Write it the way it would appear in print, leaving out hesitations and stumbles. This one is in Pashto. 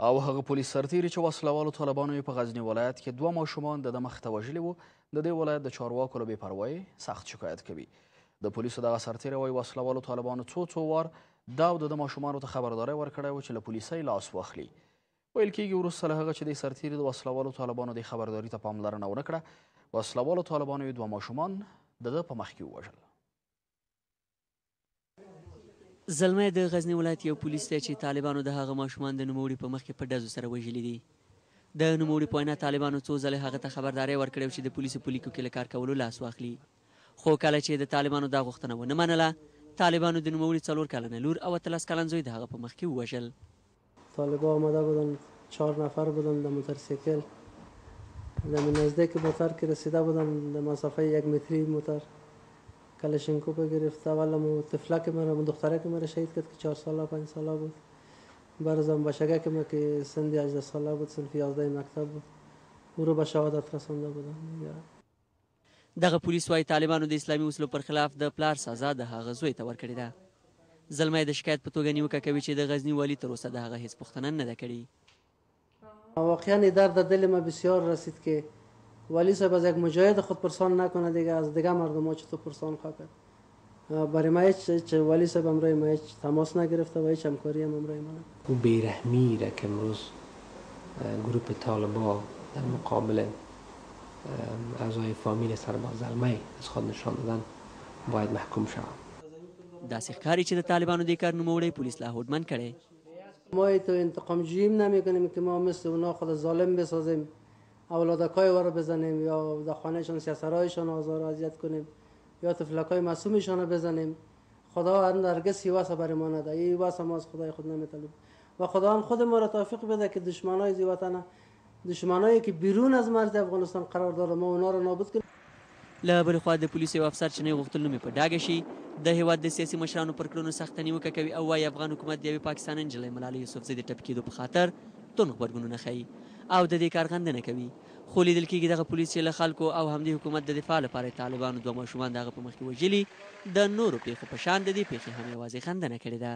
او هغه پولیس سرتیري چې وسلوالو طالبانو یې په غزني ولایت کې 2 ماشومان د مخ ته وژلي وو، د دې ولایت د چارواکو له بې پروایۍ سخت شکایت کوي. د پولیسو دغه سرتیري وایي وسلوالو طالبانو څو وار دا او د ماشومانو ته خبرداری ورکړی و چې له پولیسۍ لاس واخلي. ویل کېږي وروسته له هغه چې د سرتیري د وسلوالو طالبانو د خبرداري ته پاملرنه ونه کړه، وسلوالو طالبانو یې 2 ماشومان د ده په مخ کې ووژل. زلمی د غزني ولایت یو پولیس دی چې طالبانو د هغه ماشومان د نوموړي په مخ کې په ډزو سره وژلي دي. د نوموړي په وینا طالبانو څو ځلې هغه ته خبرداری ورکړی چې د پولیسو په لیکو کې له کار کولو لاس واخلي، خو کله چې د طالبانو دا غوښتنه ونه منله، طالبانو د نوموړي 4 کلنه لور او 13 کلن زوی د هغه په مخ کې ووژل. طالبا آمده بودن 4 نفر بودن در موتورسیکل در نزدیک موتر که رسیده بودن در مسافه 1 متری موتر کلاشینکوف گرفت. اول طفلک مرا دخترک مرا شهید کرد که 4 ساله 5 ساله بود. برزم بچگک ما که سن 18 ساله بود، صنف 11 مکتب بود، او رو به شهادت رسانده بودن. دغه پولیس وايي طالبانو د اسلامي اصولو پر خلاف د پلار سزا د هغه زوی ته ورکړې ده. زلمی د شکایت په توګه نیوکه کوي چې د غزني والي تر اوسه د هغه هیڅ پوښتنه نه ده کړې. واقعا درد در دل ما بسیار رسید که والی صاحب از یک مجاهد خود پرسان نکنه، دیگه از دیگه مردم ها چطور پرسان خواهد کرد. برای ما هیچ والی صاحب امروی ما هیچ تماس نگرفته و هیچ همکاری هم امروی ما نکنه. او بیرحمی را که امروز گروپ طالبا در مقابل اعضای فامیل سرباز زلمی از خود نشان دادن باید محکوم شود. داسې ښکاري چې د طالبانو دې کار نوموړی پولیس لا هوډمن کړی. ما تو انتقام جوییم نمیکنیم که ما مثل اونا خود ظالم بسازیم، اولادکای وا رو بزنیم یا در خانهشان سیاسرایشان آزار و اذیت کنیم یا طفلکای معصومشان رو بزنیم. خدا هرگز هیواسه برای ما نده، این هیواسه ما از خدای خود نمیطلبیم و خدا هم خود ما را توفیق بده که دشمنای زی وطن، دشمنایی که بیرون از مرز افغانستان قرار داره، ما اونا رو نابود کنیم. له بلې خوا د پولیسو یو افسر چې نه یې غوښتل نوم یې په ډاګه شي، د هیواد د سیاسي مشرانو پر کړنو سخته نیوکه کوي او وایي افغان حکومت د یوې پاکستانۍ نجلۍ ملالۍ یوسفزۍ د ټپي کېدو په خاطر توند غبرګونونه ښیي او د دې کار غندنه کوي. خو لیدل کېږي دغه پولیس چې له خلکو او همدې حکومت د دفاع لپاره طالبانو 2 ماشومان د هغه په مخ کې وژلي، د نورو پیښو په شان د دې پیښې هم یوازې غندنه کړې ده.